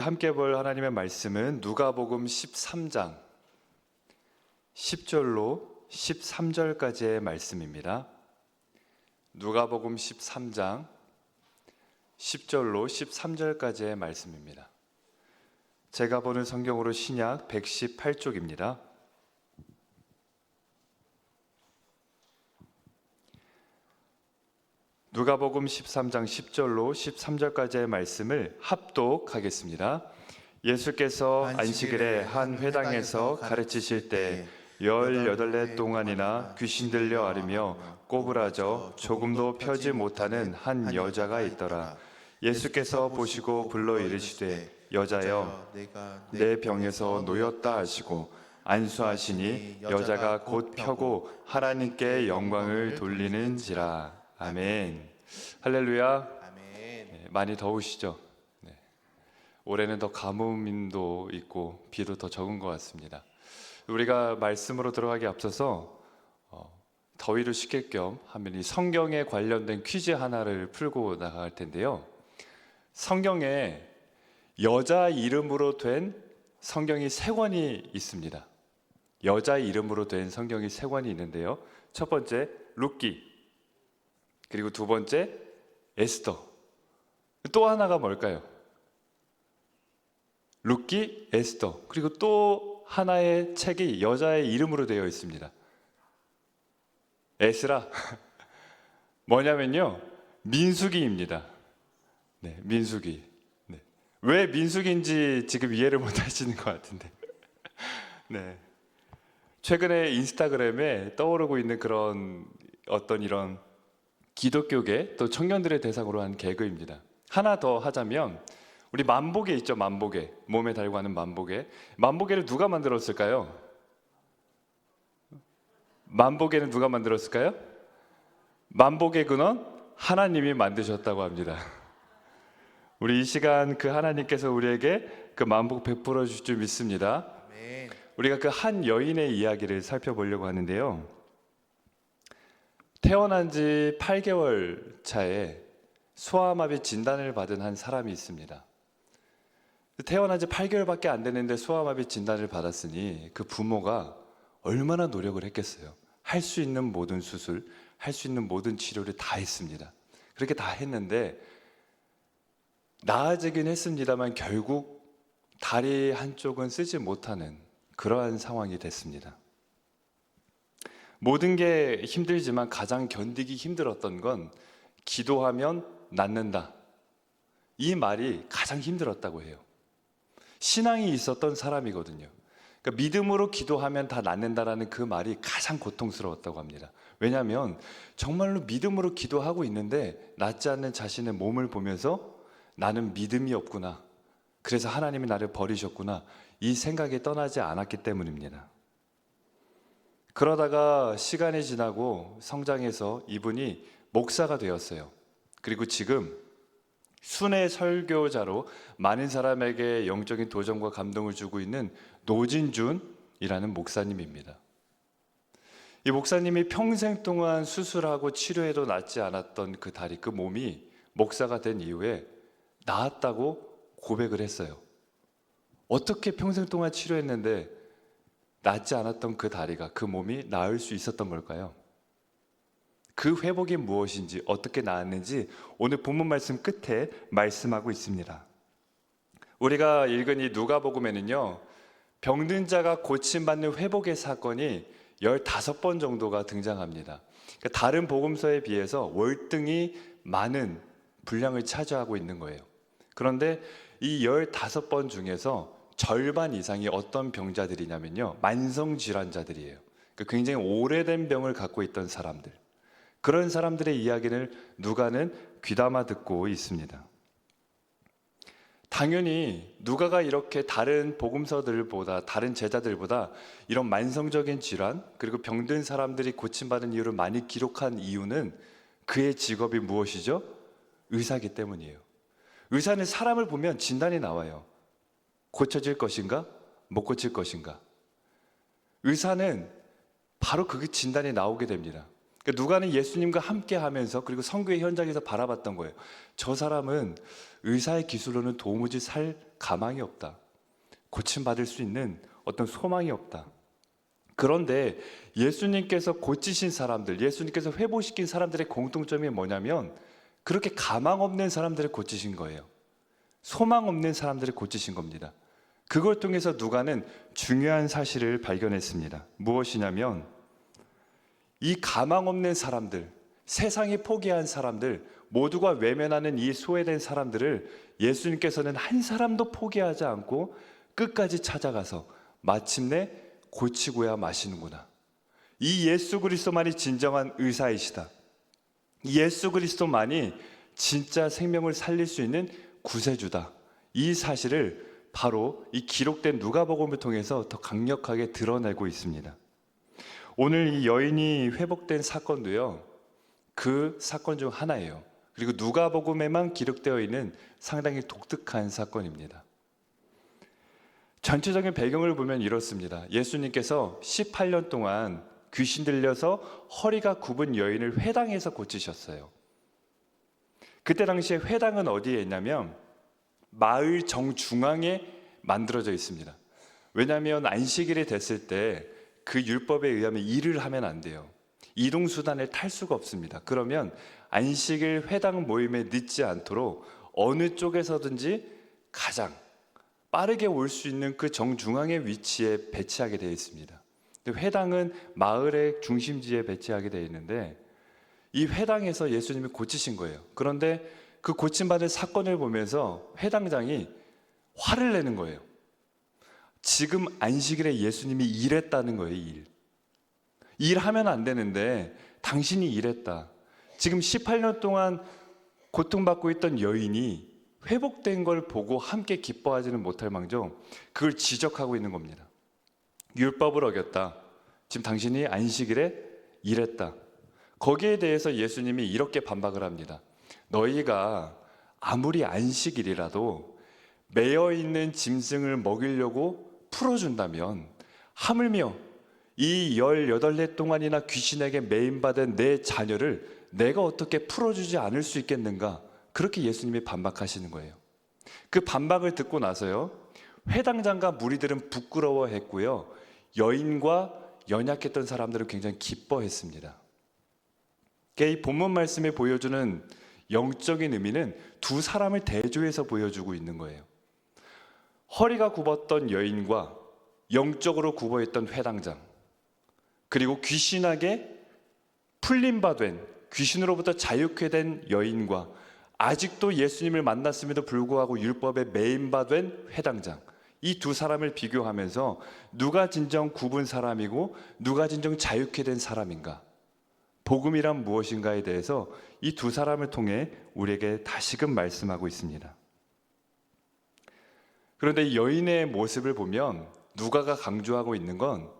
함께 볼 하나님의 말씀은 누가복음 13장 10절로 13절까지의 말씀입니다. 누가복음 13장 10절로 13절까지의 말씀입니다. 제가 보는 성경으로 신약 118쪽입니다. 누가복음 13장 10절로 13절까지의 말씀을 합독하겠습니다. 예수께서 안식일에 한 회당에서 가르치실 때 18날 동안이나 귀신 들려 앓으며 꼬부라져 조금도 펴지 못하는 한 여자가 있더라. 예수께서 보시고 불러 이르시되 여자여 내 병에서 놓였다 하시고 안수하시니 여자가 곧 펴고 하나님께 영광을 돌리는지라. 아멘. 할렐루야. 아멘. 많이 더우시죠? 네. 올해는 더 가뭄도 있고 비도 더 적은 것 같습니다. 우리가 말씀으로 들어가기 앞서서 더위를 식힐 겸 하면 이 성경에 관련된 퀴즈 하나를 풀고 나갈 텐데요. 성경에 여자 이름으로 된 성경이 3권이 있습니다. 여자 이름으로 된 성경이 3권이 있는데요. 첫 번째 룻기, 그리고 두 번째 에스더, 또 하나가 뭘까요? 룻기, 에스더, 그리고 또 하나의 책이 여자의 이름으로 되어 있습니다. 에스라. 뭐냐면요, 민수기입니다. 네, 민수기. 네. 왜 민수기인지 지금 이해를 못 하시는 것 같은데. 네. 최근에 인스타그램에 떠오르고 있는 그런 어떤 이런 기독교계 또 청년들의 대상으로 한 개그입니다. 하나 더 하자면 우리 만보개 있죠, 만보개. 몸에 달고 하는 만보개. 만보개를 누가 만들었을까요? 만보개는 누가 만들었을까요? 만보개 근원 하나님이 만드셨다고 합니다. 우리 이 시간 그 하나님께서 우리에게 그 만복 베풀어 주실 줄 믿습니다. 아멘. 우리가 그 한 여인의 이야기를 살펴보려고 하는데요. 태어난 지 8개월 차에 소아마비 진단을 받은 한 사람이 있습니다. 태어난 지 8개월밖에 안 됐는데 소아마비 진단을 받았으니 그 부모가 얼마나 노력을 했겠어요. 할 수 있는 모든 수술, 할 수 있는 모든 치료를 다 했습니다. 그렇게 다 했는데 나아지긴 했습니다만 결국 다리 한쪽은 쓰지 못하는 그러한 상황이 됐습니다. 모든 게 힘들지만 가장 견디기 힘들었던 건 기도하면 낫는다. 이 말이 가장 힘들었다고 해요. 신앙이 있었던 사람이거든요. 그러니까 믿음으로 기도하면 다 낫는다라는 그 말이 가장 고통스러웠다고 합니다. 왜냐하면 정말로 믿음으로 기도하고 있는데 낫지 않는 자신의 몸을 보면서 나는 믿음이 없구나. 그래서 하나님이 나를 버리셨구나. 이 생각이 떠나지 않았기 때문입니다. 그러다가 시간이 지나고 성장해서 이분이 목사가 되었어요. 그리고 지금 순회 설교자로 많은 사람에게 영적인 도전과 감동을 주고 있는 노진준이라는 목사님입니다. 이 목사님이 평생 동안 수술하고 치료해도 낫지 않았던 그 다리, 그 몸이 목사가 된 이후에 나았다고 고백을 했어요. 어떻게 평생 동안 치료했는데 낫지 않았던 그 다리가, 그 몸이 나을 수 있었던 걸까요? 그 회복이 무엇인지, 어떻게 나았는지 오늘 본문 말씀 끝에 말씀하고 있습니다. 우리가 읽은 이 누가복음에는요, 병든 자가 고침받는 회복의 사건이 15번 정도가 등장합니다. 그러니까 다른 복음서에 비해서 월등히 많은 분량을 차지하고 있는 거예요. 그런데 이 15번 중에서 절반 이상이 어떤 병자들이냐면요, 만성질환자들이에요. 그러니까 굉장히 오래된 병을 갖고 있던 사람들, 그런 사람들의 이야기를 누가는 귀담아 듣고 있습니다. 당연히 누가가 이렇게 다른 복음서들보다, 다른 제자들보다 이런 만성적인 질환 그리고 병든 사람들이 고침받은 이유를 많이 기록한 이유는 그의 직업이 무엇이죠? 의사이기 때문이에요. 의사는 사람을 보면 진단이 나와요. 고쳐질 것인가? 못 고칠 것인가? 의사는 바로 그 진단이 나오게 됩니다. 그러니까 누가는 예수님과 함께 하면서 그리고 선교의 현장에서 바라봤던 거예요. 저 사람은 의사의 기술로는 도무지 살 가망이 없다. 고침받을 수 있는 어떤 소망이 없다. 그런데 예수님께서 고치신 사람들, 예수님께서 회복시킨 사람들의 공통점이 뭐냐면 그렇게 가망 없는 사람들을 고치신 거예요. 소망 없는 사람들을 고치신 겁니다. 그걸 통해서 누가는 중요한 사실을 발견했습니다. 무엇이냐면 이 가망 없는 사람들, 세상이 포기한 사람들, 모두가 외면하는 이 소외된 사람들을 예수님께서는 한 사람도 포기하지 않고 끝까지 찾아가서 마침내 고치고야 마시는구나. 이 예수 그리스도만이 진정한 의사이시다. 이 예수 그리스도만이 진짜 생명을 살릴 수 있는 구세주다. 이 사실을 바로 이 기록된 누가복음을 통해서 더 강력하게 드러내고 있습니다. 오늘 이 여인이 회복된 사건도요, 그 사건 중 하나예요. 그리고 누가복음에만 기록되어 있는 상당히 독특한 사건입니다. 전체적인 배경을 보면 이렇습니다. 예수님께서 18년 동안 귀신 들려서 허리가 굽은 여인을 회당에서 고치셨어요. 그때 당시에 회당은 어디에 있냐면 마을 정중앙에 만들어져 있습니다. 왜냐하면 안식일이 됐을 때 그 율법에 의하면 일을 하면 안 돼요. 이동수단을 탈 수가 없습니다. 그러면 안식일 회당 모임에 늦지 않도록 어느 쪽에서든지 가장 빠르게 올 수 있는 그 정중앙의 위치에 배치하게 되어 있습니다. 회당은 마을의 중심지에 배치하게 되어 있는데 이 회당에서 예수님이 고치신 거예요. 그런데 그 고침받은 사건을 보면서 회당장이 화를 내는 거예요. 지금 안식일에 예수님이 일했다는 거예요. 일하면 안 되는데 당신이 일했다. 지금 18년 동안 고통받고 있던 여인이 회복된 걸 보고 함께 기뻐하지는 못할 망정 그걸 지적하고 있는 겁니다. 율법을 어겼다. 지금 당신이 안식일에 일했다. 거기에 대해서 예수님이 이렇게 반박을 합니다. 너희가 아무리 안식일이라도 매여 있는 짐승을 먹이려고 풀어준다면 하물며 이 18해 동안이나 귀신에게 매임받은 내 자녀를 내가 어떻게 풀어주지 않을 수 있겠는가? 그렇게 예수님이 반박하시는 거예요. 그 반박을 듣고 나서요, 회당장과 무리들은 부끄러워했고요, 여인과 연약했던 사람들은 굉장히 기뻐했습니다. 이 본문 말씀에 보여주는 영적인 의미는 두 사람을 대조해서 보여주고 있는 거예요. 허리가 굽었던 여인과 영적으로 굽어있던 회당장, 그리고 귀신에게 풀림 바 된, 귀신으로부터 자유케 된 여인과 아직도 예수님을 만났음에도 불구하고 율법에 매임받은 회당장, 이 두 사람을 비교하면서 누가 진정 굽은 사람이고 누가 진정 자유케 된 사람인가, 복음이란 무엇인가에 대해서 이 두 사람을 통해 우리에게 다시금 말씀하고 있습니다. 그런데 이 여인의 모습을 보면 누가가 강조하고 있는 건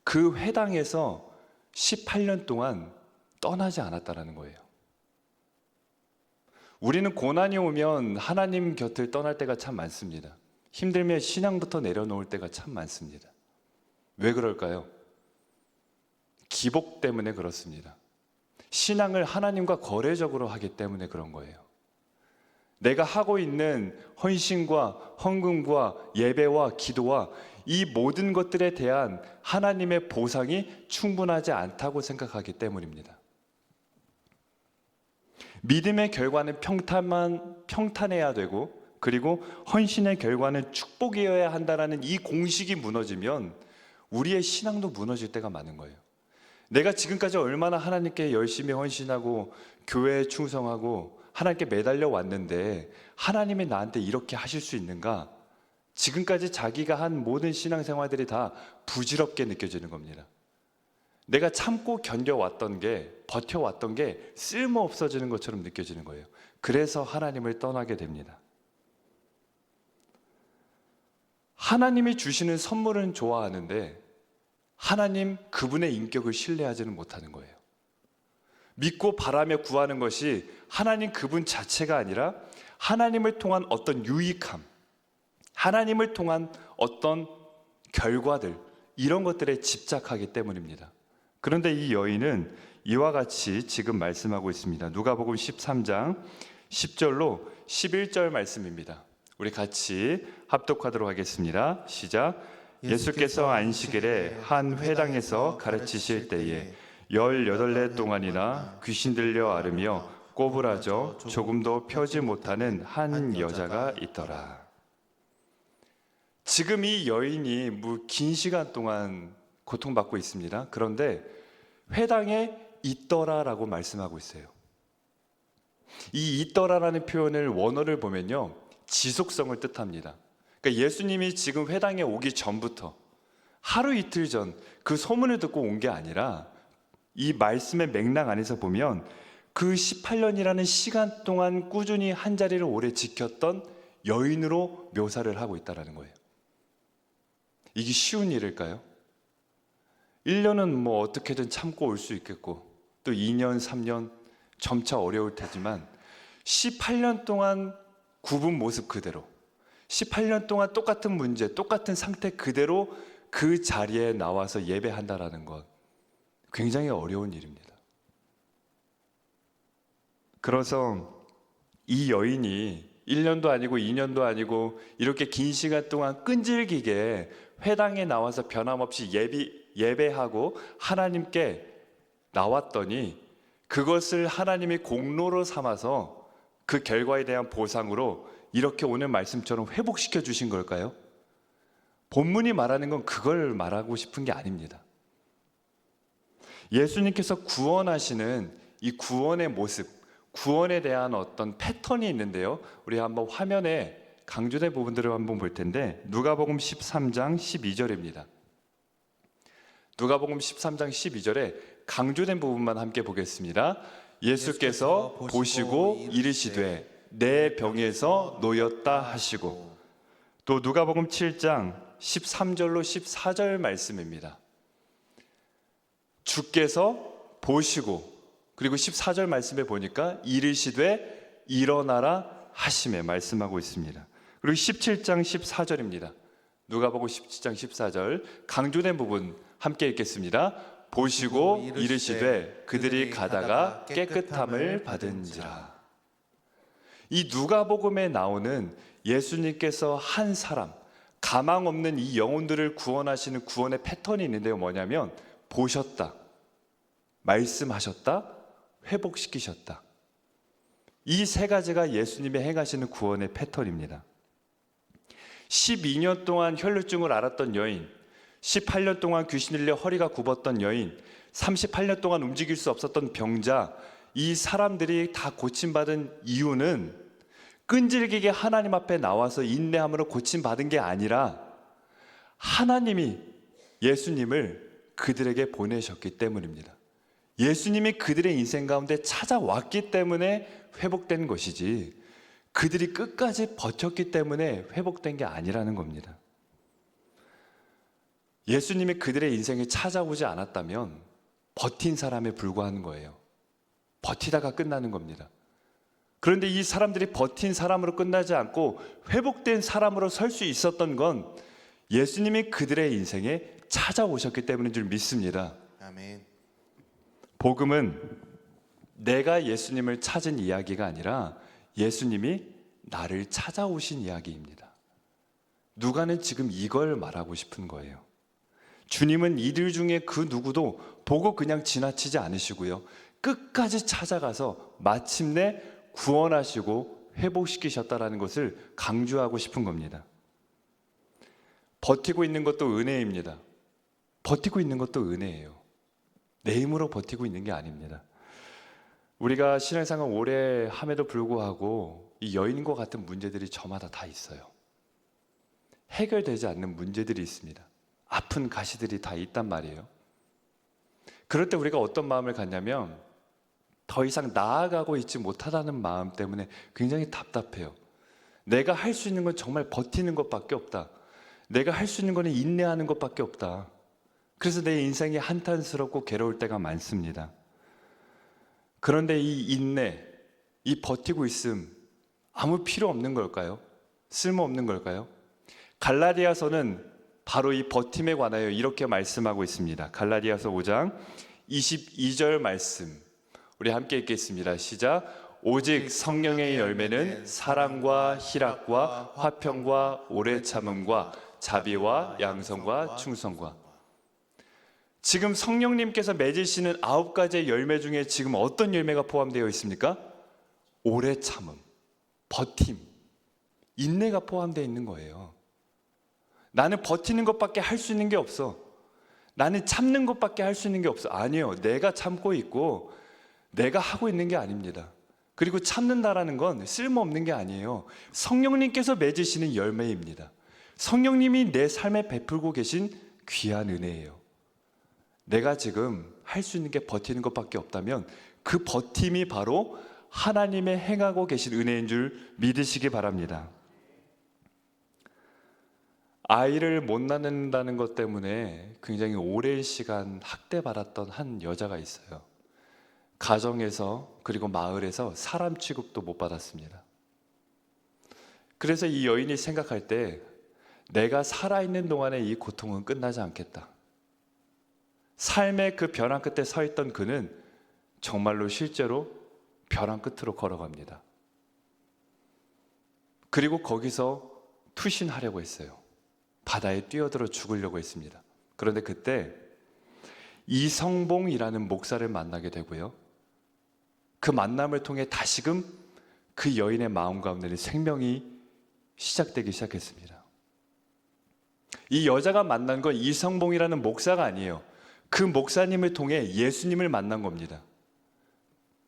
그 회당에서 18년 동안 떠나지 않았다는 거예요. 우리는 고난이 오면 하나님 곁을 떠날 때가 참 많습니다. 힘들면 신앙부터 내려놓을 때가 참 많습니다. 왜 그럴까요? 기복 때문에 그렇습니다. 신앙을 하나님과 거래적으로 하기 때문에 그런 거예요. 내가 하고 있는 헌신과 헌금과 예배와 기도와 이 모든 것들에 대한 하나님의 보상이 충분하지 않다고 생각하기 때문입니다. 믿음의 결과는 평탄해야 되고, 그리고 헌신의 결과는 축복이어야 한다는 이 공식이 무너지면 우리의 신앙도 무너질 때가 많은 거예요. 내가 지금까지 얼마나 하나님께 열심히 헌신하고 교회에 충성하고 하나님께 매달려 왔는데 하나님이 나한테 이렇게 하실 수 있는가? 지금까지 자기가 한 모든 신앙생활들이 다 부질없게 느껴지는 겁니다. 내가 참고 견뎌왔던 게, 버텨왔던 게 쓸모없어지는 것처럼 느껴지는 거예요. 그래서 하나님을 떠나게 됩니다. 하나님이 주시는 선물은 좋아하는데 하나님 그분의 인격을 신뢰하지는 못하는 거예요. 믿고 바라며 구하는 것이 하나님 그분 자체가 아니라 하나님을 통한 어떤 유익함, 하나님을 통한 어떤 결과들, 이런 것들에 집착하기 때문입니다. 그런데 이 여인은 이와 같이 지금 말씀하고 있습니다. 누가복음 13장 10절로 11절 말씀입니다. 우리 같이 합독하도록 하겠습니다. 시작. 예수께서 안식일에 한 회당에서 가르치실 때에 18해 동안이나 귀신 들려 앓으며 꼬부라져 조금도 펴지 못하는 한 여자가 있더라. 지금 이 여인이 긴 시간 동안 고통받고 있습니다. 그런데 회당에 있더라라고 말씀하고 있어요. 이 있더라라는 표현을 원어를 보면요, 지속성을 뜻합니다. 그러니까 예수님이 지금 회당에 오기 전부터 하루 이틀 전 그 소문을 듣고 온 게 아니라 이 말씀의 맥락 안에서 보면 그 18년이라는 시간 동안 꾸준히 한 자리를 오래 지켰던 여인으로 묘사를 하고 있다는 거예요. 이게 쉬운 일일까요? 1년은 어떻게든 참고 올 수 있겠고 또 2년, 3년 점차 어려울 테지만 18년 동안 굽은 모습 그대로 18년 동안 똑같은 문제, 똑같은 상태 그대로 그 자리에 나와서 예배한다라는 것 굉장히 어려운 일입니다. 그래서 이 여인이 1년도 아니고 2년도 아니고 이렇게 긴 시간 동안 끈질기게 회당에 나와서 변함없이 예배하고 하나님께 나왔더니 그것을 하나님이 공로로 삼아서 그 결과에 대한 보상으로 이렇게 오늘 말씀처럼 회복시켜 주신 걸까요? 본문이 말하는 건 그걸 말하고 싶은 게 아닙니다. 예수님께서 구원하시는 이 구원의 모습, 구원에 대한 어떤 패턴이 있는데요. 우리 한번 화면에 강조된 부분들을 한번 볼 텐데 누가복음 13장 12절입니다. 누가복음 13장 12절에 강조된 부분만 함께 보겠습니다. 예수께서 보시고 이르시되 내 병에서 놓였다 하시고, 또 누가복음 7장 13절로 14절 말씀입니다. 주께서 보시고, 그리고 14절 말씀에 보니까 이르시되 일어나라 하심에 말씀하고 있습니다. 그리고 17장 14절입니다. 누가복음 17장 14절 강조된 부분 함께 읽겠습니다. 보시고 이르시되 그들이 가다가 깨끗함을 받은지라. 이 누가복음에 나오는 예수님께서 한 사람, 가망 없는 이 영혼들을 구원하시는 구원의 패턴이 있는데요. 뭐냐면 보셨다, 말씀하셨다, 회복시키셨다. 이 세 가지가 예수님이 행하시는 구원의 패턴입니다. 12년 동안 혈루증을 앓았던 여인, 18년 동안 귀신 들려 허리가 굽었던 여인, 38년 동안 움직일 수 없었던 병자, 이 사람들이 다 고침받은 이유는 끈질기게 하나님 앞에 나와서 인내함으로 고침받은 게 아니라 하나님이 예수님을 그들에게 보내셨기 때문입니다. 예수님이 그들의 인생 가운데 찾아왔기 때문에 회복된 것이지 그들이 끝까지 버텼기 때문에 회복된 게 아니라는 겁니다. 예수님이 그들의 인생에 찾아오지 않았다면 버틴 사람에 불과한 거예요. 버티다가 끝나는 겁니다. 그런데 이 사람들이 버틴 사람으로 끝나지 않고 회복된 사람으로 설 수 있었던 건 예수님이 그들의 인생에 찾아오셨기 때문인 줄 믿습니다. 아멘. 복음은 내가 예수님을 찾은 이야기가 아니라 예수님이 나를 찾아오신 이야기입니다. 누가는 지금 이걸 말하고 싶은 거예요. 주님은 이들 중에 그 누구도 보고 그냥 지나치지 않으시고요, 끝까지 찾아가서 마침내 구원하시고 회복시키셨다는 것을 강조하고 싶은 겁니다. 버티고 있는 것도 은혜입니다. 버티고 있는 것도 은혜예요. 내 힘으로 버티고 있는 게 아닙니다. 우리가 신앙생활 오래 함에도 불구하고 이 여인과 같은 문제들이 저마다 다 있어요. 해결되지 않는 문제들이 있습니다. 아픈 가시들이 다 있단 말이에요. 그럴 때 우리가 어떤 마음을 갖냐면 더 이상 나아가고 있지 못하다는 마음 때문에 굉장히 답답해요. 내가 할 수 있는 건 정말 버티는 것밖에 없다. 내가 할 수 있는 건 인내하는 것밖에 없다. 그래서 내 인생이 한탄스럽고 괴로울 때가 많습니다. 그런데 이 인내, 이 버티고 있음 아무 필요 없는 걸까요? 쓸모없는 걸까요? 갈라디아서는 바로 이 버팀에 관하여 이렇게 말씀하고 있습니다. 갈라디아서 5장 22절 말씀 우리 함께 읽겠습니다. 시작. 오직 성령의 열매는 사랑과 희락과 화평과 오래 참음과 자비와 양성과 충성과. 지금 성령님께서 맺으시는 9가지의 열매 중에 지금 어떤 열매가 포함되어 있습니까? 오래 참음, 버팀, 인내가 포함되어 있는 거예요. 나는 버티는 것밖에 할 수 있는 게 없어. 나는 참는 것밖에 할 수 있는 게 없어. 아니요, 내가 참고 있고 내가 하고 있는 게 아닙니다. 그리고 참는다라는 건 쓸모없는 게 아니에요. 성령님께서 맺으시는 열매입니다. 성령님이 내 삶에 베풀고 계신 귀한 은혜예요. 내가 지금 할 수 있는 게 버티는 것밖에 없다면 그 버팀이 바로 하나님의 행하고 계신 은혜인 줄 믿으시기 바랍니다. 아이를 못 낳는다는 것 때문에 굉장히 오랜 시간 학대받았던 한 여자가 있어요. 가정에서 그리고 마을에서 사람 취급도 못 받았습니다. 그래서 이 여인이 생각할 때 내가 살아있는 동안에 이 고통은 끝나지 않겠다. 삶의 그 벼랑 끝에 서 있던 그는 정말로 실제로 벼랑 끝으로 걸어갑니다. 그리고 거기서 투신하려고 했어요. 바다에 뛰어들어 죽으려고 했습니다. 그런데 그때 이성봉이라는 목사를 만나게 되고요. 그 만남을 통해 다시금 그 여인의 마음 가운데는 생명이 시작되기 시작했습니다. 이 여자가 만난 건 이성봉이라는 목사가 아니에요. 그 목사님을 통해 예수님을 만난 겁니다.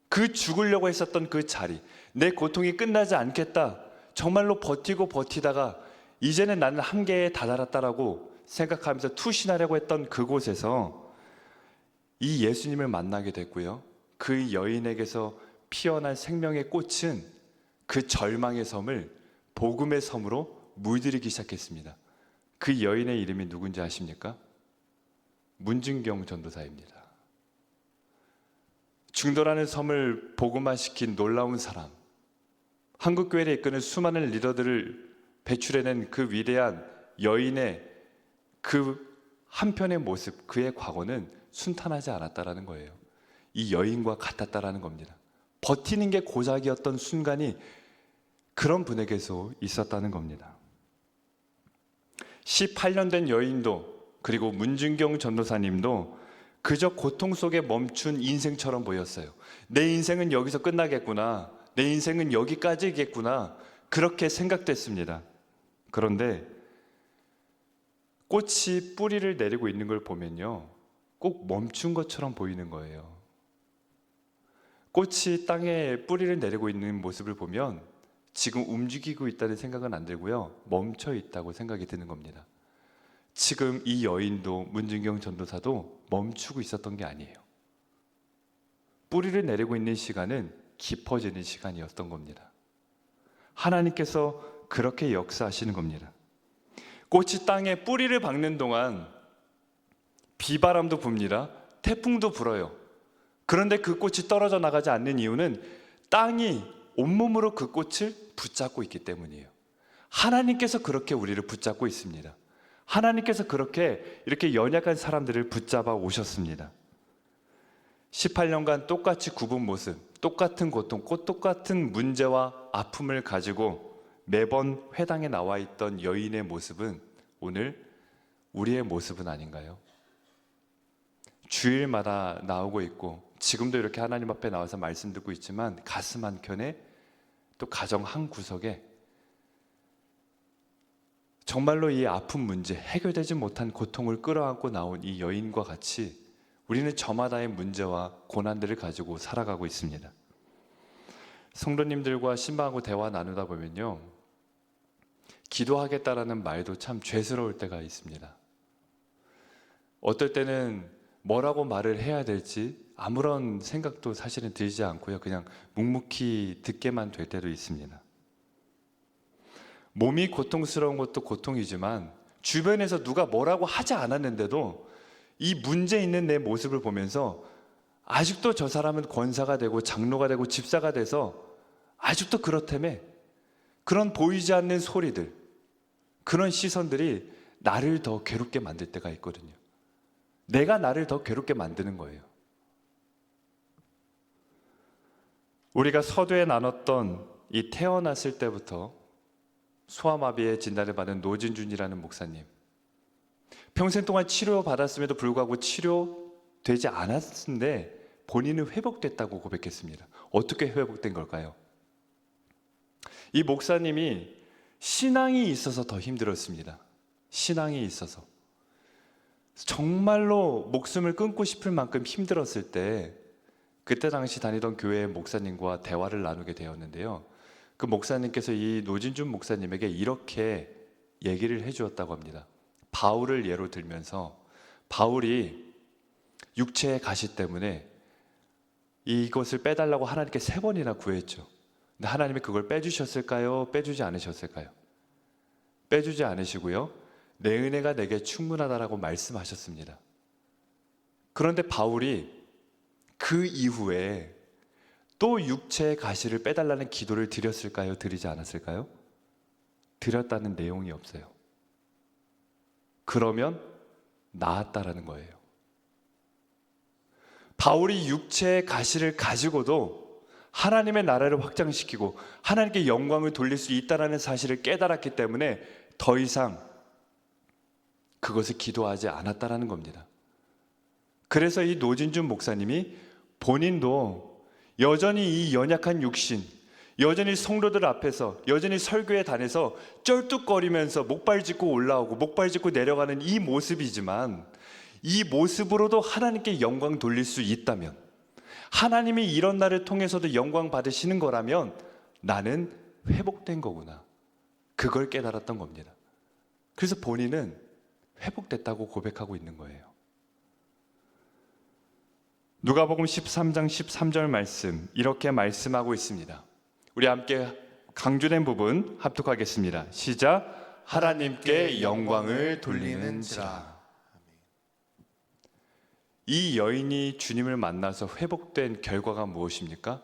그 죽으려고 했었던 그 자리, 내 고통이 끝나지 않겠다, 정말로 버티고 버티다가 이제는 나는 한계에 다다랐다라고 생각하면서 투신하려고 했던 그곳에서 이 예수님을 만나게 됐고요. 그 여인에게서 피어난 생명의 꽃은 그 절망의 섬을 복음의 섬으로 물들이기 시작했습니다. 그 여인의 이름이 누군지 아십니까? 문준경 전도사입니다. 중도라는 섬을 복음화시킨 놀라운 사람, 한국교회를 이끄는 수많은 리더들을 배출해낸 그 위대한 여인의 그 한편의 모습, 그의 과거는 순탄하지 않았다라는 거예요. 이 여인과 같았다라는 겁니다. 버티는 게 고작이었던 순간이 그런 분에게서 있었다는 겁니다. 18년 된 여인도 그리고 문준경 전도사님도 그저 고통 속에 멈춘 인생처럼 보였어요. 내 인생은 여기서 끝나겠구나. 내 인생은 여기까지겠구나. 그렇게 생각됐습니다. 그런데 꽃이 뿌리를 내리고 있는 걸 보면요, 꼭 멈춘 것처럼 보이는 거예요. 꽃이 땅에 뿌리를 내리고 있는 모습을 보면 지금 움직이고 있다는 생각은 안 들고요, 멈춰 있다고 생각이 드는 겁니다. 지금 이 여인도 문준경 전도사도 멈추고 있었던 게 아니에요. 뿌리를 내리고 있는 시간은 깊어지는 시간이었던 겁니다. 하나님께서 그렇게 역사하시는 겁니다. 꽃이 땅에 뿌리를 박는 동안 비바람도 붑니다. 태풍도 불어요. 그런데 그 꽃이 떨어져 나가지 않는 이유는 땅이 온몸으로 그 꽃을 붙잡고 있기 때문이에요. 하나님께서 그렇게 우리를 붙잡고 있습니다. 하나님께서 그렇게 이렇게 연약한 사람들을 붙잡아 오셨습니다. 18년간 똑같이 굽은 모습, 똑같은 고통, 똑같은 문제와 아픔을 가지고 매번 회당에 나와 있던 여인의 모습은 오늘 우리의 모습은 아닌가요? 주일마다 나오고 있고 지금도 이렇게 하나님 앞에 나와서 말씀 듣고 있지만 가슴 한켠에 또 가정 한 구석에 정말로 이 아픈 문제, 해결되지 못한 고통을 끌어안고 나온 이 여인과 같이 우리는 저마다의 문제와 고난들을 가지고 살아가고 있습니다. 성도님들과 신방하고 대화 나누다 보면요, 기도하겠다라는 말도 참 죄스러울 때가 있습니다. 어떨 때는 뭐라고 말을 해야 될지 아무런 생각도 사실은 들지 않고요, 그냥 묵묵히 듣게만 될 때도 있습니다. 몸이 고통스러운 것도 고통이지만 주변에서 누가 뭐라고 하지 않았는데도 이 문제 있는 내 모습을 보면서 아직도 저 사람은 권사가 되고 장로가 되고 집사가 돼서 아직도 그렇다며, 그런 보이지 않는 소리들, 그런 시선들이 나를 더 괴롭게 만들 때가 있거든요. 내가 나를 더 괴롭게 만드는 거예요. 우리가 서두에 나눴던 이 태어났을 때부터 소아마비의 진단을 받은 노진준이라는 목사님, 평생 동안 치료받았음에도 불구하고 치료되지 않았는데 본인은 회복됐다고 고백했습니다. 어떻게 회복된 걸까요? 이 목사님이 신앙이 있어서 더 힘들었습니다. 신앙이 있어서 정말로 목숨을 끊고 싶을 만큼 힘들었을 때 그때 당시 다니던 교회의 목사님과 대화를 나누게 되었는데요. 그 목사님께서 이 노진준 목사님에게 이렇게 얘기를 해주었다고 합니다. 바울을 예로 들면서 바울이 육체의 가시 때문에 이것을 빼달라고 하나님께 3번이나 구했죠. 근데 하나님이 그걸 빼주셨을까요? 빼주지 않으셨을까요? 빼주지 않으시고요. 내 은혜가 내게 충분하다라고 말씀하셨습니다. 그런데 바울이 그 이후에 또 육체의 가시를 빼달라는 기도를 드렸을까요? 드리지 않았을까요? 드렸다는 내용이 없어요. 그러면 나았다라는 거예요. 바울이 육체의 가시를 가지고도 하나님의 나라를 확장시키고 하나님께 영광을 돌릴 수 있다는 사실을 깨달았기 때문에 더 이상 그것을 기도하지 않았다라는 겁니다. 그래서 이 노진준 목사님이 본인도 여전히 이 연약한 육신, 여전히 성도들 앞에서 여전히 설교에 다녀서 쩔뚝거리면서 목발 짚고 올라오고 목발 짚고 내려가는 이 모습이지만, 이 모습으로도 하나님께 영광 돌릴 수 있다면, 하나님이 이런 나를 통해서도 영광 받으시는 거라면 나는 회복된 거구나, 그걸 깨달았던 겁니다. 그래서 본인은 회복됐다고 고백하고 있는 거예요. 누가복음 13장 13절 말씀, 이렇게 말씀하고 있습니다. 우리 함께 강조된 부분 합독하겠습니다. 시작. 하나님께 영광을 돌리는지라. 이 여인이 주님을 만나서 회복된 결과가 무엇입니까?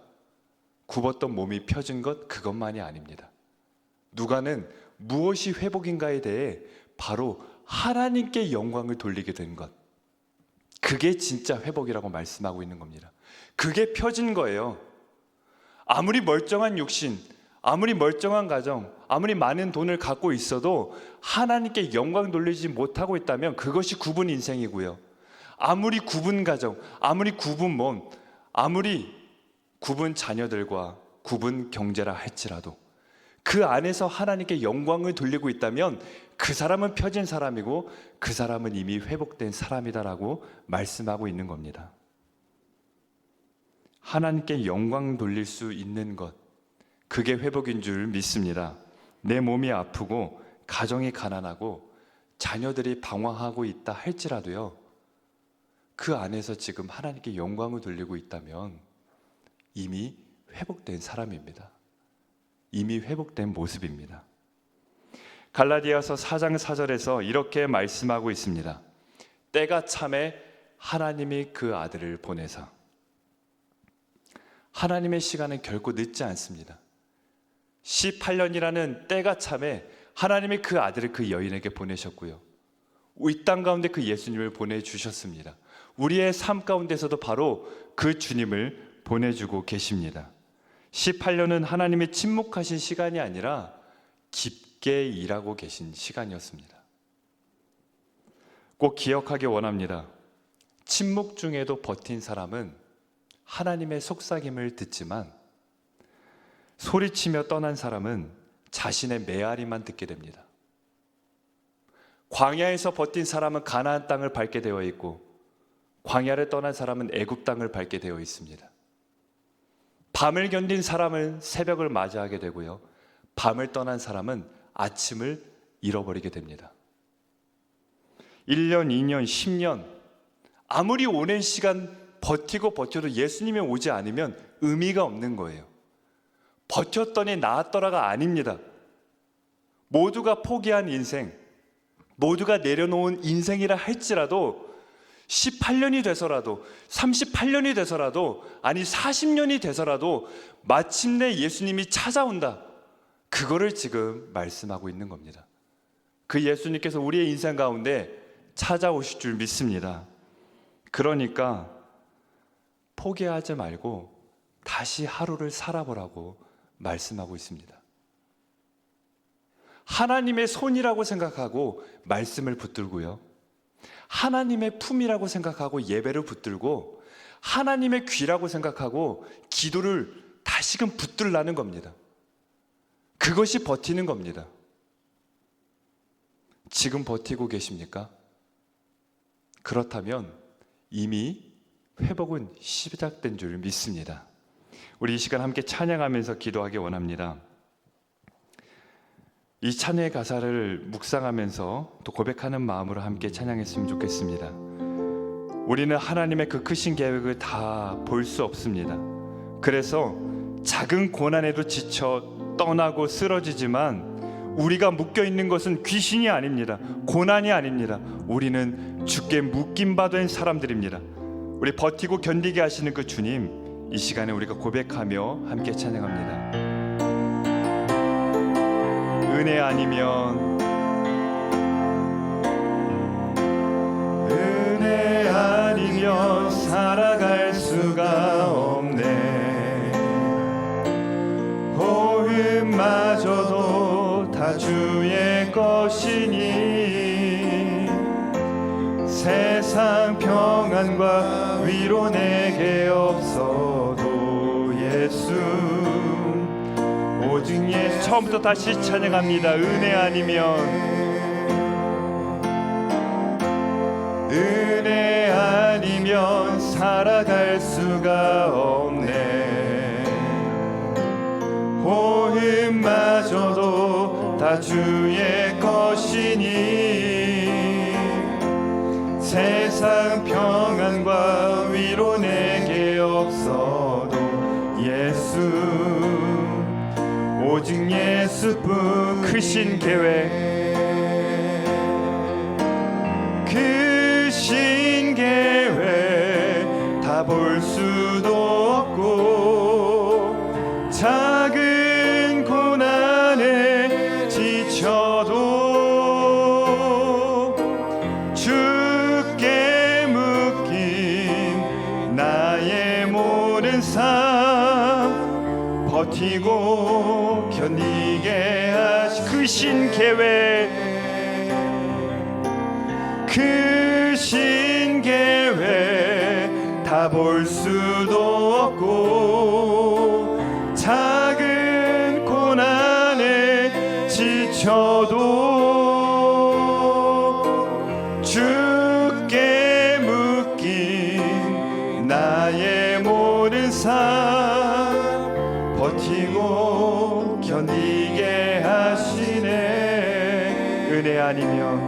굽었던 몸이 펴진 것, 그것만이 아닙니다. 누가는 무엇이 회복인가에 대해 바로 하나님께 영광을 돌리게 된 것, 그게 진짜 회복이라고 말씀하고 있는 겁니다. 그게 펴진 거예요. 아무리 멀쩡한 육신, 아무리 멀쩡한 가정, 아무리 많은 돈을 갖고 있어도 하나님께 영광 돌리지 못하고 있다면 그것이 굽은 인생이고요. 아무리 굽은 가정, 아무리 굽은 몸, 아무리 굽은 자녀들과 굽은 경제라 할지라도 그 안에서 하나님께 영광을 돌리고 있다면 그 사람은 펴진 사람이고 그 사람은 이미 회복된 사람이다라고 말씀하고 있는 겁니다. 하나님께 영광 돌릴 수 있는 것, 그게 회복인 줄 믿습니다. 내 몸이 아프고 가정이 가난하고 자녀들이 방황하고 있다 할지라도요, 그 안에서 지금 하나님께 영광을 돌리고 있다면 이미 회복된 사람입니다. 이미 회복된 모습입니다. 갈라디아서 4장 4절에서 이렇게 말씀하고 있습니다. 때가 참에 하나님이 그 아들을 보내사. 하나님의 시간은 결코 늦지 않습니다. 18년이라는 때가 참에 하나님이 그 아들을 그 여인에게 보내셨고요, 이 땅 가운데 그 예수님을 보내주셨습니다. 우리의 삶 가운데서도 바로 그 주님을 보내주고 계십니다. 18년은 하나님의 침묵하신 시간이 아니라 깊게 일하고 계신 시간이었습니다. 꼭 기억하기 원합니다. 침묵 중에도 버틴 사람은 하나님의 속삭임을 듣지만 소리치며 떠난 사람은 자신의 메아리만 듣게 됩니다. 광야에서 버틴 사람은 가나안 땅을 밟게 되어 있고, 광야를 떠난 사람은 애굽 땅을 밟게 되어 있습니다. 밤을 견딘 사람은 새벽을 맞이하게 되고요, 밤을 떠난 사람은 아침을 잃어버리게 됩니다. 1년, 2년, 10년 아무리 오랜 시간 버텨도 예수님이 오지 않으면 의미가 없는 거예요. 버텼더니 나았더라가 아닙니다. 모두가 포기한 인생, 모두가 내려놓은 인생이라 할지라도 18년이 돼서라도 38년이 돼서라도 아니 40년이 돼서라도 마침내 예수님이 찾아온다, 그거를 지금 말씀하고 있는 겁니다. 그 예수님께서 우리의 인생 가운데 찾아오실 줄 믿습니다. 그러니까 포기하지 말고 다시 하루를 살아보라고 말씀하고 있습니다. 하나님의 손이라고 생각하고 말씀을 붙들고요, 하나님의 품이라고 생각하고 예배를 붙들고, 하나님의 귀라고 생각하고 기도를 다시금 붙들라는 겁니다. 그것이 버티는 겁니다. 지금 버티고 계십니까? 그렇다면 이미 회복은 시작된 줄 믿습니다. 우리 이 시간 함께 찬양하면서 기도하기 원합니다. 이 찬양의 가사를 묵상하면서 또 고백하는 마음으로 함께 찬양했으면 좋겠습니다. 우리는 하나님의 그 크신 계획을 다 볼 수 없습니다. 그래서 작은 고난에도 지쳐 떠나고 쓰러지지만 우리가 묶여있는 것은 귀신이 아닙니다. 고난이 아닙니다. 우리는 주께 묶임바 된 사람들입니다. 우리 버티고 견디게 하시는 그 주님, 이 시간에 우리가 고백하며 함께 찬양합니다. 은혜 아니면, 은혜 아니면 살아갈 수가 없네. 호흡마저도 다 주의 것이니 세상 평안과 위로 내게 없어도 예수, 오직 예수. 처음부터 다시 찬양합니다. 은혜 아니면, 은혜 아니면 살아갈 수가 없네. 호흡마저도 다 주의 것이니 세상 평안과 위로 내게 없어도 예수, 오직 예수뿐. 크신 계획, 크신 계획 다 볼 수도 없고 작은 고난에 지쳐도 주께 묶인 나의 모든 삶 버티고 견디게 하시. 크신 계획, 크신 계획 다 볼 수도 없고 작은 고난에 지쳐도 주께 묶인 나의 모든 삶 버티고 견디게 하시네. 은혜 아니면,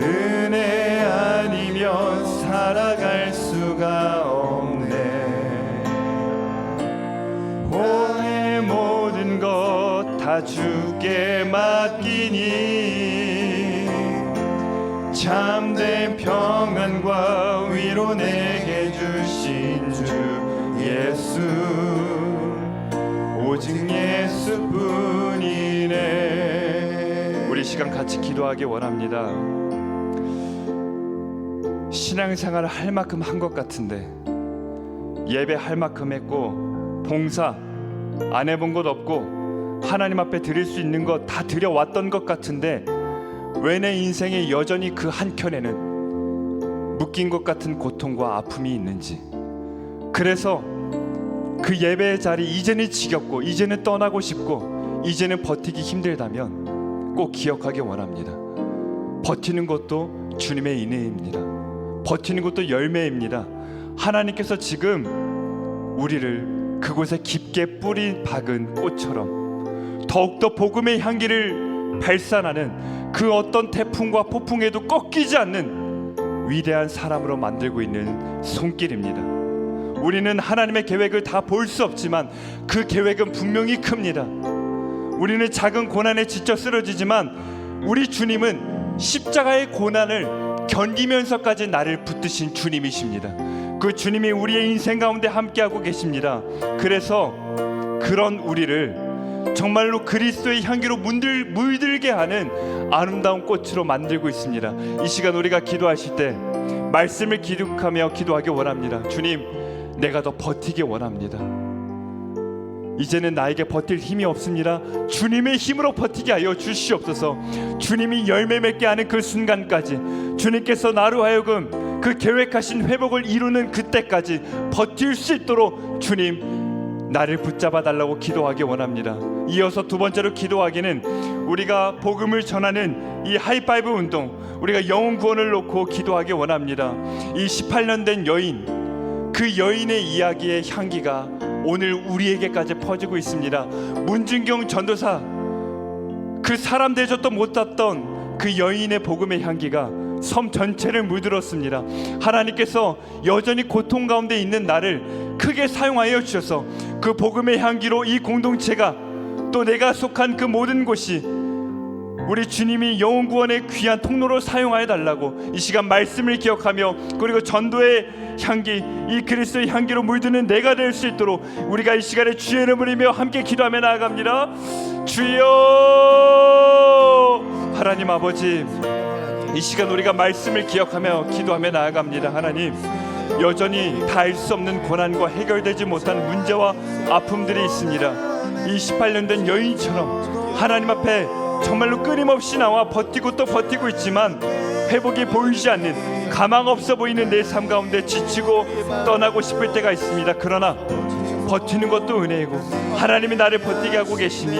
은혜 아니면 살아갈 수가 없네. 오늘 모든 것 다 주께 맡기니 참된 평안과 위로 내게 주신 주 예수, 오직 예수뿐이네. 우리 시간 같이 기도하기 원합니다. 신앙생활을 할 만큼 한 것 같은데, 예배할 만큼 했고 봉사 안 해본 것 없고 하나님 앞에 드릴 수 있는 것 다 드려왔던 것 같은데 왜 내 인생에 여전히 그 한켠에는 묶인 것 같은 고통과 아픔이 있는지, 그래서 그 예배의 자리 이제는 지겹고 이제는 떠나고 싶고 이제는 버티기 힘들다면 꼭 기억하기 원합니다. 버티는 것도 주님의 인내입니다. 버티는 것도 열매입니다. 하나님께서 지금 우리를 그곳에 깊게 뿌리 박은 꽃처럼 더욱더 복음의 향기를 발산하는 그 어떤 태풍과 폭풍에도 꺾이지 않는 위대한 사람으로 만들고 있는 손길입니다. 우리는 하나님의 계획을 다 볼 수 없지만 그 계획은 분명히 큽니다. 우리는 작은 고난에 지쳐 쓰러지지만 우리 주님은 십자가의 고난을 견디면서까지 나를 붙드신 주님이십니다. 그 주님이 우리의 인생 가운데 함께하고 계십니다. 그래서 그런 우리를 정말로 그리스도의 향기로 물들게 하는 아름다운 꽃으로 만들고 있습니다. 이 시간 우리가 기도하실 때 말씀을 기록하며 기도하기 원합니다. 주님, 내가 더 버티기 원합니다. 이제는 나에게 버틸 힘이 없습니다. 주님의 힘으로 버티게 하여 주시옵소서. 주님이 열매 맺게 하는 그 순간까지, 주님께서 나로 하여금 그 계획하신 회복을 이루는 그때까지 버틸 수 있도록 주님 나를 붙잡아 달라고 기도하기 원합니다. 이어서 두 번째로 기도하기는 우리가 복음을 전하는 이 하이파이브 운동, 우리가 영혼 구원을 놓고 기도하기 원합니다. 이 18년 된 여인, 그 여인의 이야기의 향기가 오늘 우리에게까지 퍼지고 있습니다. 문준경 전도사, 그 사람 되졌도 못했던 그 여인의 복음의 향기가 섬 전체를 물들었습니다. 하나님께서 여전히 고통 가운데 있는 나를 크게 사용하여 주셔서 그 복음의 향기로 이 공동체가, 또 내가 속한 그 모든 곳이 우리 주님이 영혼 구원의 귀한 통로로 사용하여 달라고 이 시간 말씀을 기억하며, 그리고 전도의 향기, 이 그리스도의 향기로 물드는 내가 될 수 있도록 우리가 이 시간에 주의 이름을 이며 함께 기도하며 나아갑니다. 주여, 하나님 아버지, 이 시간 우리가 말씀을 기억하며 기도하며 나아갑니다. 하나님, 여전히 다 알 수 없는 고난과 해결되지 못한 문제와 아픔들이 있습니다. 이 18년 된 여인처럼 하나님 앞에 정말로 끊임없이 나와 버티고 또 버티고 있지만 회복이 보이지 않는, 가망 없어 보이는 내 삶 가운데 지치고 떠나고 싶을 때가 있습니다. 그러나 버티는 것도 은혜이고 하나님이 나를 버티게 하고 계시니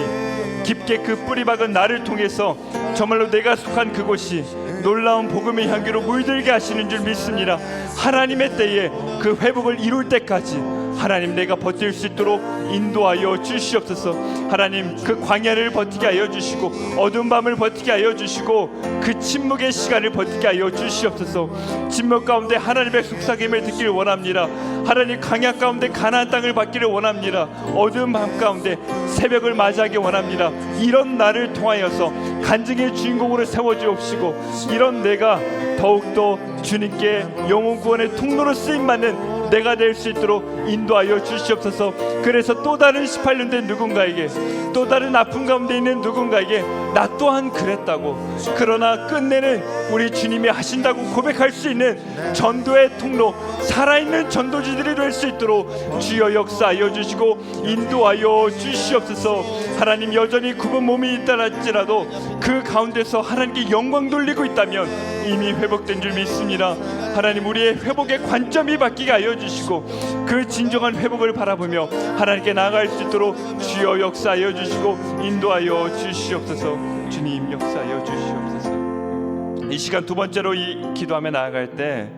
깊게 그 뿌리박은 나를 통해서 정말로 내가 속한 그곳이 놀라운 복음의 향기로 물들게 하시는 줄 믿습니다. 하나님의 때에 그 회복을 이룰 때까지 하나님, 내가 버틸 수 있도록 인도하여 주시옵소서. 하나님, 그 광야를 버티게 하여 주시고 어두운 밤을 버티게 하여 주시고 그 침묵의 시간을 버티게 하여 주시옵소서. 침묵 가운데 하나님의 속삭임을 듣기를 원합니다. 하나님, 광야 가운데 가나안 땅을 받기를 원합니다. 어두운 밤 가운데 새벽을 맞이하기 원합니다. 이런 나를 통하여서 간증의 주인공으로 세워주옵시고, 이런 내가 더욱더 주님께 영혼 구원의 통로로 쓰임받는 내가 될 수 있도록 인도하여 주시옵소서. 그래서 또 다른 18년 된 누군가에게, 또 다른 아픔 가운데 있는 누군가에게 나 또한 그랬다고, 그러나 끝내는 우리 주님이 하신다고 고백할 수 있는 전도의 통로, 살아있는 전도지들이 될 수 있도록 주여 역사하여 주시고 인도하여 주시옵소서. 하나님, 여전히 굽은 몸이 있다 할지라도 그 가운데서 하나님께 영광 돌리고 있다면 이미 회복된 줄 믿습니다. 하나님, 우리의 회복의 관점이 바뀌게 하여 주시고 그 진정한 회복을 바라보며 하나님께 나아갈 수 있도록 주여 역사하여 주시고 인도하여 주시옵소서. 주님 역사하여 주시옵소서. 이 시간 두 번째로 이 기도하며 나아갈 때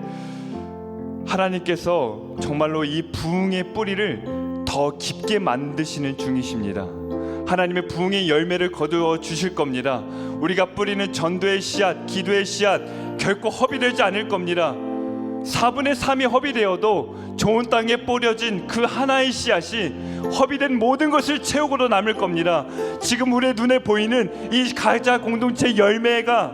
하나님께서 정말로 이 부흥의 뿌리를 더 깊게 만드시는 중이십니다. 하나님의 부흥의 열매를 거두어 주실 겁니다. 우리가 뿌리는 전도의 씨앗, 기도의 씨앗 결코 허비되지 않을 겁니다. 4분의 3이 허비되어도 좋은 땅에 뿌려진 그 하나의 씨앗이 허비된 모든 것을 채우고도 남을 겁니다. 지금 우리의 눈에 보이는 이 가자 공동체 열매가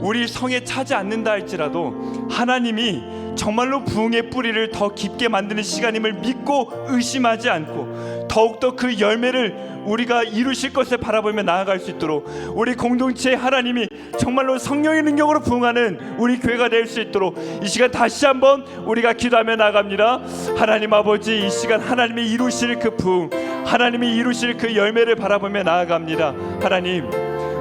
우리 성에 차지 않는다 할지라도 하나님이 정말로 부흥의 뿌리를 더 깊게 만드는 시간임을 믿고 의심하지 않고 더욱더 그 열매를 우리가 이루실 것을 바라보며 나아갈 수 있도록 우리 공동체의 하나님이 정말로 성령의 능력으로 부흥하는 우리 교회가 될 수 있도록 이 시간 다시 한번 우리가 기도하며 나아갑니다. 하나님 아버지, 이 시간 하나님이 이루실 그 부흥, 하나님이 이루실 그 열매를 바라보며 나아갑니다. 하나님,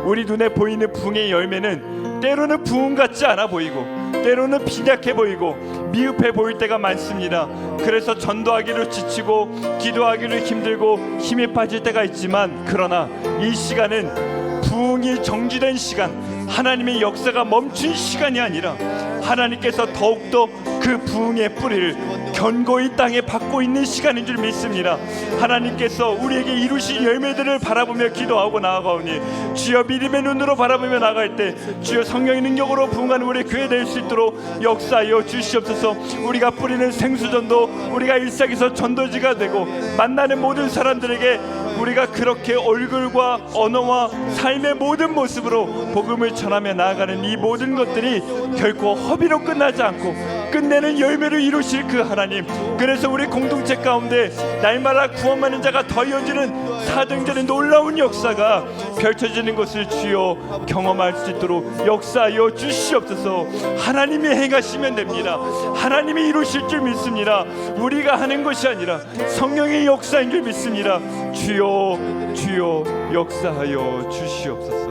우리 눈에 보이는 부흥의 열매는 때로는 부흥 같지 않아 보이고 때로는 빈약해 보이고 미흡해 보일 때가 많습니다. 그래서 전도하기로 지치고 기도하기로 힘들고 힘이 빠질 때가 있지만, 그러나 이 시간은 부흥이 정지된 시간, 하나님의 역사가 멈춘 시간이 아니라 하나님께서 더욱더 그 부흥의 뿌리를 견고히 땅에 받고 있는 시간인 줄 믿습니다. 하나님께서 우리에게 이루신 열매들을 바라보며 기도하고 나아가오니 주여 믿음의 눈으로 바라보며 나아갈 때 주여 성령의 능력으로 부흥하는 우리 교회 될 수 있도록 역사하여 주시옵소서. 우리가 뿌리는 생수전도 우리가 일상에서 전도지가 되고 만나는 모든 사람들에게 우리가 그렇게 얼굴과 언어와 삶의 모든 모습으로 복음을 전하며 나아가는 이 모든 것들이 결코 허비로 끝나지 않고 끝내는 열매를 이루실 그 하나님, 그래서 우리 공동체 가운데 날마다 구원받는 자가 더해지는 사등절의 놀라운 역사가 펼쳐지는 것을 주여 경험할 수 있도록 역사하여 주시옵소서. 하나님이 행하시면 됩니다. 하나님이 이루실 줄 믿습니다. 우리가 하는 것이 아니라 성령의 역사인 줄 믿습니다. 주여 주여 역사하여 주시옵소서.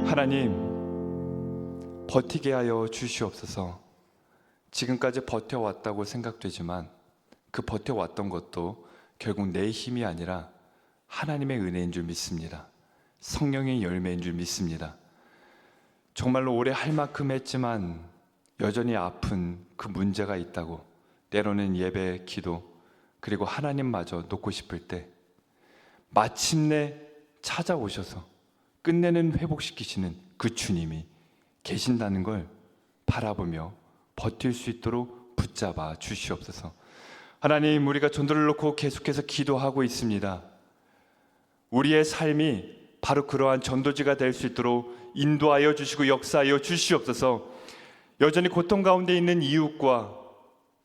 하나님, 버티게 하여 주시옵소서. 지금까지 버텨왔다고 생각되지만 그 버텨왔던 것도 결국 내 힘이 아니라 하나님의 은혜인 줄 믿습니다. 성령의 열매인 줄 믿습니다. 정말로 오래 할 만큼 했지만 여전히 아픈 그 문제가 있다고, 때로는 예배, 기도, 그리고 하나님마저 놓고 싶을 때 마침내 찾아오셔서 끝내는 회복시키시는 그 주님이 계신다는 걸 바라보며 버틸 수 있도록 붙잡아 주시옵소서. 하나님, 우리가 전도를 놓고 계속해서 기도하고 있습니다. 우리의 삶이 바로 그러한 전도지가 될 수 있도록 인도하여 주시고 역사하여 주시옵소서. 여전히 고통 가운데 있는 이웃과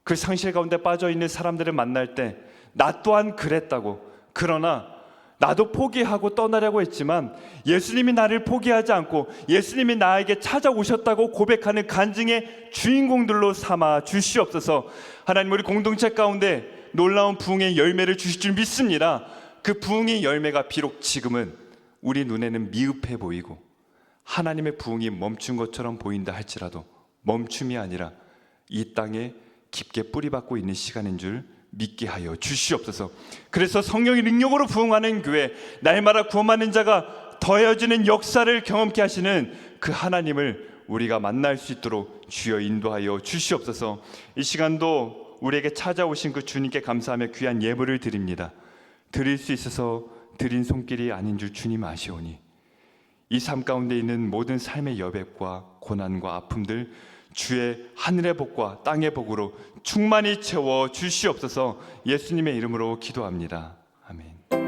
그 상실 가운데 빠져 있는 사람들을 만날 때 나 또한 그랬다고, 그러나 나도 포기하고 떠나려고 했지만 예수님이 나를 포기하지 않고 예수님이 나에게 찾아오셨다고 고백하는 간증의 주인공들로 삼아 주시옵소서. 하나님, 우리 공동체 가운데 놀라운 부흥의 열매를 주실 줄 믿습니다. 그 부흥의 열매가 비록 지금은 우리 눈에는 미흡해 보이고 하나님의 부흥이 멈춘 것처럼 보인다 할지라도 멈춤이 아니라 이 땅에 깊게 뿌리박고 있는 시간인 줄 믿게 하여 주시옵소서. 그래서 성령의 능력으로 부흥하는 교회, 날마다 구원받는 자가 더해지는 역사를 경험케 하시는 그 하나님을 우리가 만날 수 있도록 주여 인도하여 주시옵소서. 이 시간도 우리에게 찾아오신 그 주님께 감사하며 귀한 예물을 드립니다. 드릴 수 있어서 드린 손길이 아닌 줄 주님 아시오니 이 삶 가운데 있는 모든 삶의 여백과 고난과 아픔들 주의 하늘의 복과 땅의 복으로 충만히 채워 주시옵소서. 예수님의 이름으로 기도합니다. 아멘.